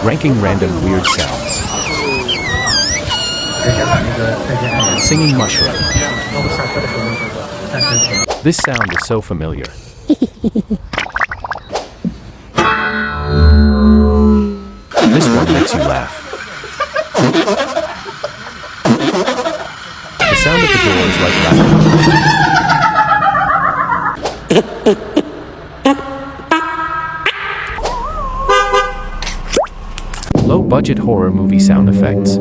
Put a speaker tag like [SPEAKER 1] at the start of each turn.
[SPEAKER 1] Ranking random weird sounds. Singing mushroom. This sound is so familiar. This one makes you laugh. The sound at the door is like laughing. Low-budget horror movie sound effects.